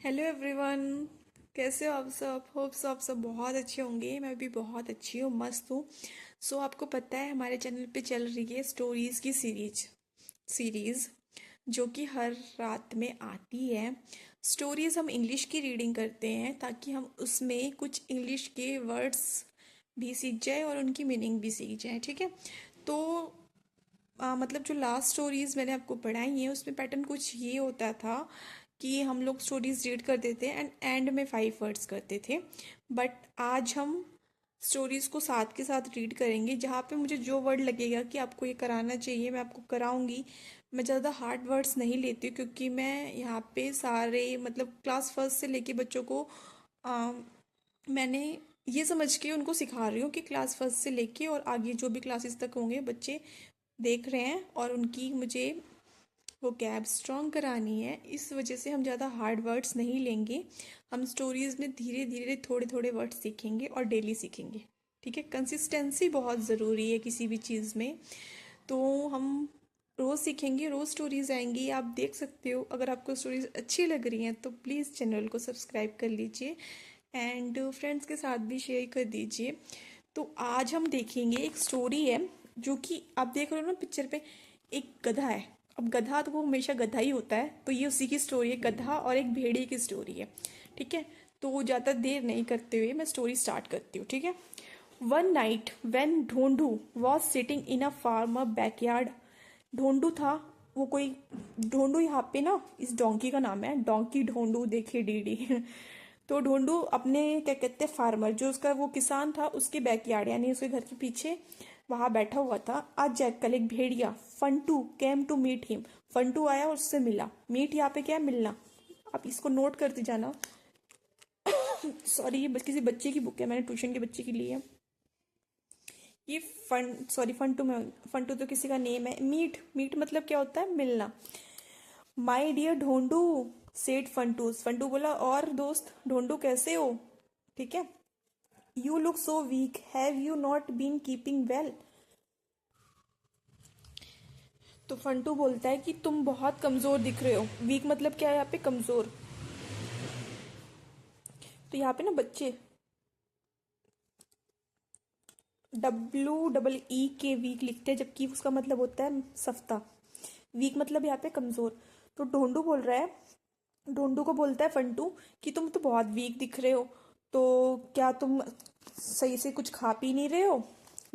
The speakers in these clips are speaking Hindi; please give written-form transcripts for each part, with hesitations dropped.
Hello everyone. कैसे हो आप सब? होप्स आप सब बहुत अच्छे होंगे। मैं भी बहुत अच्छी हूँ, मस्त हूँ। आपको पता है हमारे चैनल पे चल रही है स्टोरीज की सीरीज जो कि हर रात में आती है। स्टोरीज हम इंग्लिश की रीडिंग करते हैं ताकि हम उसमें कुछ इंग्लिश के वर्ड्स भी सीख जाए और उनकी मीनिंग भी सीख जाए। ठीक है। तो मतलब जो लास्ट स्टोरीज मैंने आपको पढ़ाई हैं उसमें पैटर्न कुछ ये होता था कि हम लोग स्टोरीज रीड करते थे एंड में 5 वर्ड्स करते थे। बट आज हम स्टोरीज को साथ के साथ रीड करेंगे। जहाँ पे मुझे जो वर्ड लगेगा कि आपको ये कराना चाहिए मैं आपको कराऊंगी। मैं ज़्यादा हार्ड वर्ड्स नहीं लेती हूँ क्योंकि मैं यहाँ पे सारे मतलब क्लास फर्स्ट से लेके बच्चों को आ, मैंने ये समझ के उनको सिखा रही हूँ कि क्लास फर्स्ट से लेके और आगे जो भी क्लासेस तक होंगे बच्चे देख रहे हैं और उनकी मुझे वो कैब स्ट्रॉन्ग करानी है। इस वजह से हम ज़्यादा हार्ड वर्ड्स नहीं लेंगे। हम स्टोरीज में धीरे धीरे थोड़े थोड़े वर्ड्स सीखेंगे और डेली सीखेंगे। ठीक है। कंसिस्टेंसी बहुत ज़रूरी है किसी भी चीज़ में। तो हम रोज़ सीखेंगे, रोज़ स्टोरीज आएंगी, आप देख सकते हो। अगर आपको स्टोरीज अच्छी लग रही हैं तो प्लीज़ चैनल को सब्सक्राइब कर लीजिए एंड फ्रेंड्स के साथ भी शेयर कर दीजिए। तो आज हम देखेंगे एक स्टोरी है जो कि आप देख रहे हो ना पिक्चर पे, एक गधा है। अब गधा तो वो हमेशा गधा ही होता है, तो ये उसी की स्टोरी है, गधा और एक भेड़िए की स्टोरी है। ठीक है। तो ज़्यादा देर नहीं करते हुए मैं स्टोरी स्टार्ट करती हूँ। ठीक है। One night when Dhondu was sitting in a farmer backyard. Dhondu था वो कोई, ढोंढू यहाँ पे ना इस डोंकी का नाम है, डोंकी ढोंढू, देखिए डीडी। तो ढोंढू अपने क्या कहते हैं फार्मर, जो उसका वो किसान था उसके बैकयार्ड यानी उसके घर के पीछे वहां बैठा हुआ था। आज जैकल एक भेड़िया फंटू केम टू मीट हिम। फंटू आया और उससे मिला। मीट यहाँ पे क्या है? मिलना। आप इसको नोट करते जाना। सॉरी, ये किसी बच्चे की बुक है, मैंने ट्यूशन के बच्चे की ली है। ये फंटू में, फंटू तो किसी का नेम है। मीट, मीट मतलब क्या होता है? मिलना। माई डियर ढोंडू सेठ फंटू। फंटू बोला, और दोस्त ढोंडू कैसे हो? ठीक है। You look so weak, have you not been keeping well. तो फंटू बोलता है कि तुम बहुत कमजोर दिख रहे हो। वीक मतलब क्या है यहाँ पे? कमजोर। तो यहाँ पे ना बच्चे WEE वीक लिखते हैं जबकि उसका मतलब होता है सफ्ता। वीक मतलब यहाँ पे कमजोर। तो ढोंडू बोल रहा है, ढोंडू को बोलता है फंटू कि तुम तो बहुत वीक दिख रहे हो। तो क्या तुम सही से कुछ खा पी नहीं रहे हो?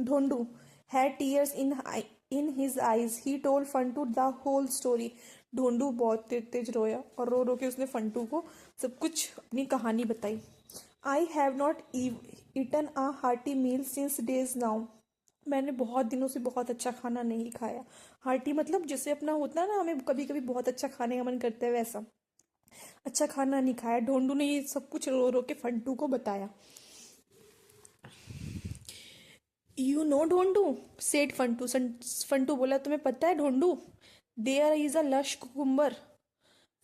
Dhondu had tears in his eyes, he told Funtu the whole story. Dhondu बहुत तेज तेज रोया और रो रो के उसने फंटू को सब कुछ अपनी कहानी बताई। I have not eaten a hearty meal since days now. मैंने बहुत दिनों से बहुत अच्छा खाना नहीं खाया। हार्टी मतलब जैसे अपना होता है ना, हमें कभी कभी बहुत अच्छा खाने का मन करता है वैसा। अच्छा खाना नहीं खाया। ढोंडू ने ये सब कुछ रो रो के फंटू को बताया। यू नो ढोंडू सेठ फंटू। फंटू बोला, तुम्हें पता है Dhondu, there is a lush cucumber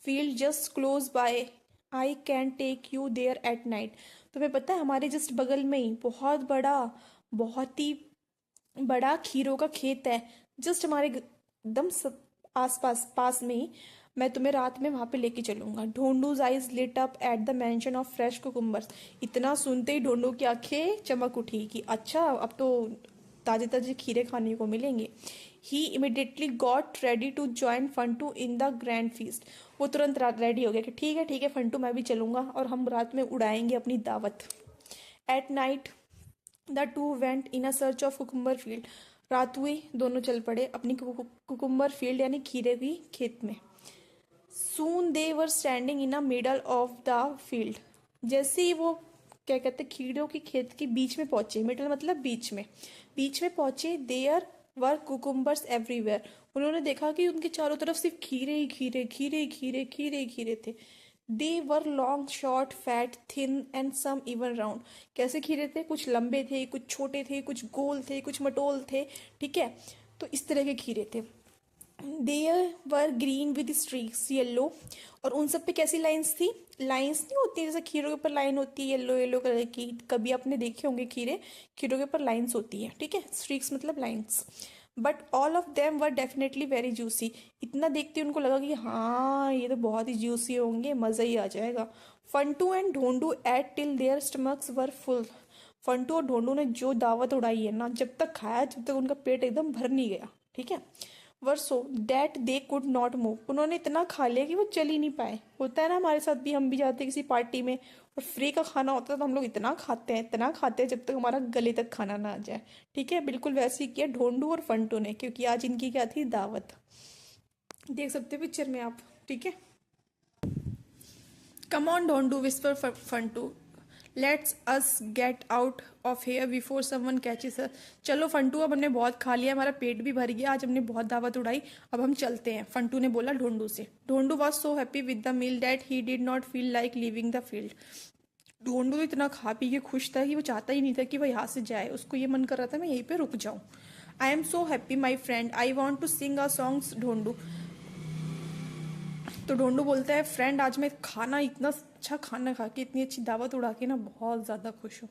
field just close by, I can take you there at night. तुम्हें पता है हमारे जस्ट बगल में ही बहुत ही बड़ा खीरों का खेत है। जस्ट हमारे एकदम आस पास पास में ही। मैं तुम्हें रात में वहां पे लेके चलूंगा। Dhondu's eyes lit up at the mention of fresh cucumbers. इतना सुनते ही ढोंडू की आंखें चमक उठी कि अच्छा अब तो ताजे ताजे खीरे खाने को मिलेंगे। He immediately got ready to join Funtu in the grand feast. वो तुरंत रेडी हो गया कि ठीक है फंटू, मैं भी चलूंगा और हम रात में उड़ाएंगे अपनी दावत। At night the two went in a search of cucumber field. रात हुई, दोनों चल पड़े अपनी कुकुम्बर फील्ड यानी खीरे की खेत में। Soon they were standing in a middle of the field. जैसे ही वो क्या कहते हैं खीरों की खेत के बीच में पहुंचे, मिडल मतलब बीच में पहुंचे, देयर वर कुकुम्बर्स एवरीवेयर। उन्होंने देखा कि उनके चारों तरफ सिर्फ खीरे ही खीरे, खीरे ही खीरे, खीरे ही खीरे थे। They were long short fat thin and some even round. कैसे खीरे थे? कुछ लंबे थे, कुछ छोटे थे, कुछ गोल थे, कुछ मटोल थे। ठीक है। तो इस तरह के खीरे थे। There were green with streaks yellow. और उन सब पे कैसी लाइंस थी? लाइंस नहीं होती जैसे खीरों के ऊपर लाइन होती है येलो येलो कलर की, कभी आपने देखे होंगे खीरे, खीरों के ऊपर लाइंस होती है। ठीक है। स्ट्रीक्स मतलब lines. But all of them were definitely very juicy. इतना देखते ही उनको लगा कि हाँ ये तो बहुत ही जूसी होंगे, मज़ा ही आ जाएगा। Funtu and Dhondu ate till their stomachs were full. Funtu और ढोंडू ने जो दावत उड़ाई है ना, जब तक खाया जब तक उनका पेट एकदम भर नहीं गया, ठीक है। Were so that they could not move. उन्होंने इतना खा लिया कि वो चल ही नहीं पाए। होता है ना हमारे साथ भी, हम भी जाते हैं किसी पार्टी में और फ्री का खाना होता है तो हम लोग इतना खाते हैं जब तक हमारा गले तक खाना ना आ जाए। ठीक है, बिल्कुल वैसे ही किया ढोंडू और फंटू ने, क्योंकि आज इनकी क्या थी, दावत। देख सकते हो पिक्चर में आप, ठीक है। Come on Dhondu whisper Funtu, let's us get out of here before someone catches us. चलो फंटू, अब हमने बहुत खा लिया, हमारा पेट भी भर गया, आज हमने बहुत दावत उड़ाई, अब हम चलते हैं, फंटू ने बोला ढोंडू से। Dhondu was so happy with the meal that he did not feel like leaving the field. Dhondu तो इतना खा पी के खुश था कि वो चाहता ही नहीं था कि वो यहाँ से जाए, उसको ये मन कर रहा था मैं यहीं पे रुक जाऊं। I am so happy my friend, I want to sing a songs Dhondu. तो ढोंडू बोलता है, फ्रेंड आज मैं खाना इतना अच्छा खाना खा के, इतनी अच्छी दावत उड़ा के ना बहुत ज़्यादा खुश हूँ,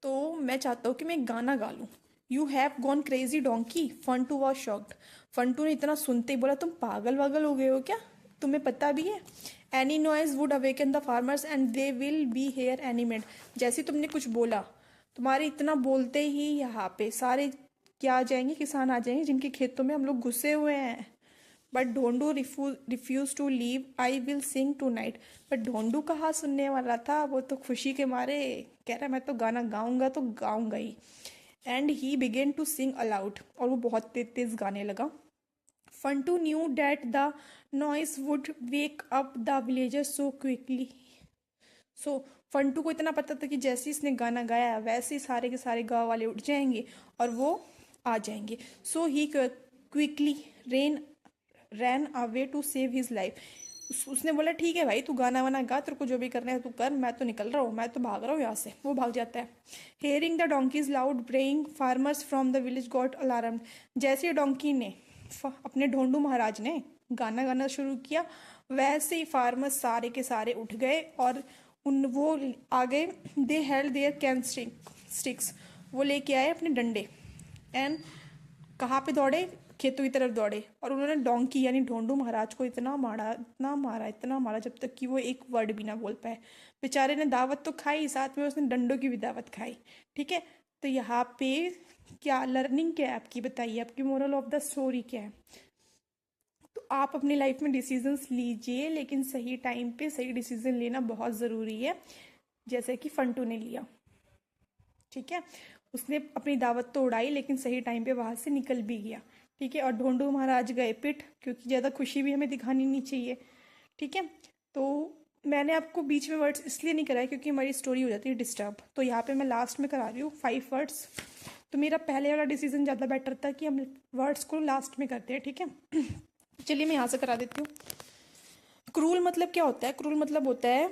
तो मैं चाहता हूँ कि मैं एक गाना गा लूँ। You have gone crazy donkey, Funtu was shocked. Funtu ने इतना सुनते ही बोला, तुम पागल वागल हो गए हो क्या, तुम्हें पता भी है। Any noise would awaken the farmers and they will be here any minute. जैसे तुमने कुछ बोला, तुम्हारे इतना बोलते ही यहाँ पे सारे क्या आ जाएंगे, किसान आ जाएंगे जिनके खेतों में हम लोग घुसे हुए हैं। But Dhondu refuse to leave, I will sing tonight. But Dhondu कहाँ सुनने वाला था, वो तो खुशी के मारे कह रहा मैं तो गाना गाऊंगा तो गाऊंगा ही। And he began to sing aloud, और वो बहुत तेज तेज गाने लगा। Funtu knew that the noise would wake up the villagers so quickly. So Funtu को इतना पता था कि जैसे ही इसने गाना गाया वैसे ही सारे के सारे गाँव वाले उठ जाएंगे और वो आ जाएंगे। So he quickly ran away to save his life. उसने बोला ठीक है भाई, तू गाना वाना गा, तेरे को जो भी करना है तू कर, मैं तो निकल रहा हूँ, मैं तो भाग रहा हूँ यहाँ से। वो भाग जाता है। Hearing the donkey's loud braying, farmers from the village got alarmed. जैसे ही डोंकी ने, अपने ढोंडू महाराज ने गाना गाना शुरू किया, वैसे ही फार्मर्स सारे के सारे उठ गए और उन वो आ गए। दे हेल्ड देयर कैन स्टिक्स, वो लेके आए अपने डंडे। एंड कहाँ पे दौड़े, खेतों की तरफ दौड़े, और उन्होंने डोंकी यानी ढोंडू महाराज को इतना मारा, इतना मारा, इतना मारा, जब तक कि वो एक वर्ड भी ना बोल पाए। बेचारे ने दावत तो खाई, साथ में उसने डंडों की भी दावत खाई। ठीक है, तो यहाँ पे क्या लर्निंग क्या है आपकी, बताइए, आपकी मोरल ऑफ द स्टोरी क्या है। तो आप अपनी लाइफ में डिसीजंस लीजिए, लेकिन सही टाइम पे सही डिसीजन लेना बहुत ज़रूरी है, जैसे कि फंटू ने लिया। ठीक है, उसने अपनी दावत तो उड़ाई लेकिन सही टाइम पे वहां से निकल भी गया। ठीक है, और ढोंडू महाराज गए पिट, क्योंकि ज़्यादा खुशी भी हमें दिखानी नहीं चाहिए। ठीक है, तो मैंने आपको बीच में वर्ड्स इसलिए नहीं कराए क्योंकि हमारी स्टोरी हो जाती है डिस्टर्ब, तो यहाँ पे मैं लास्ट में करा रही हूँ 5 वर्ड्स। तो मेरा पहले वाला डिसीजन ज़्यादा बेटर था कि हम वर्ड्स को लास्ट में करते हैं। ठीक है, चलिए मैं यहाँ से करा देती हूँ। क्रूल मतलब क्या होता है, क्रूल मतलब होता है,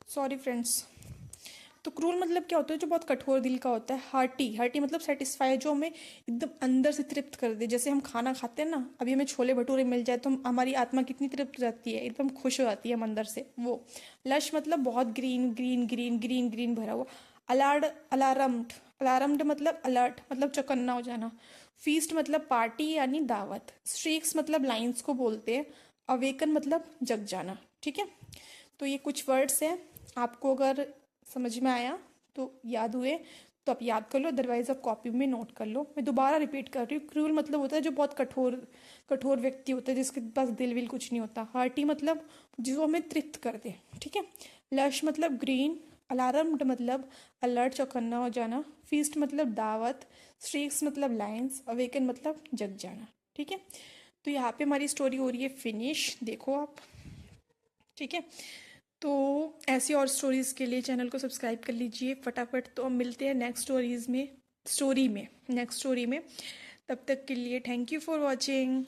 सॉरी फ्रेंड्स, तो क्रूर मतलब क्या होता है, जो बहुत कठोर दिल का होता है। हार्टी, हार्टी मतलब सेटिस्फाई, जो हमें एकदम अंदर से तृप्त कर दे। जैसे हम खाना खाते हैं ना, अभी हमें छोले भटूरे मिल जाए तो हमारी आत्मा कितनी तृप्त हो जाती है, एकदम खुश हो जाती है हम अंदर से। वो लश मतलब बहुत green green green green green भरा हुआ। अलार्म्ड, अलार्म्ड मतलब अलर्ट, मतलब चौकन्ना हो जाना। फीस्ट मतलब पार्टी यानी दावत। स्ट्रीक्स मतलब लाइन्स को बोलते हैं। अवेकन मतलब जग जाना। ठीक है, तो ये कुछ वर्ड्स हैं, आपको अगर समझ में आया तो याद हुए तो आप याद कर लो, अदरवाइज आप कॉपी में नोट कर लो। मैं दोबारा रिपीट कर रही हूँ। क्रूर मतलब होता है जो बहुत कठोर कठोर व्यक्ति होता है, जिसके पास दिल विल कुछ नहीं होता। हार्टी मतलब जो हमें तृप्त कर दे। ठीक है, लश मतलब ग्रीन। अलार्म्ड मतलब अलर्ट, चौकन्ना हो जाना। फीस्ट मतलब दावत। स्ट्रीक्स मतलब लाइन्स। अवेकन मतलब जग जाना। ठीक है, तो यहाँ पे हमारी स्टोरी हो रही है फिनिश, देखो आप। ठीक है, तो ऐसी और स्टोरीज़ के लिए चैनल को सब्सक्राइब कर लीजिए फटाफट। तो हम मिलते हैं नेक्स्ट नेक्स्ट स्टोरी में। तब तक के लिए थैंक यू फॉर वॉचिंग।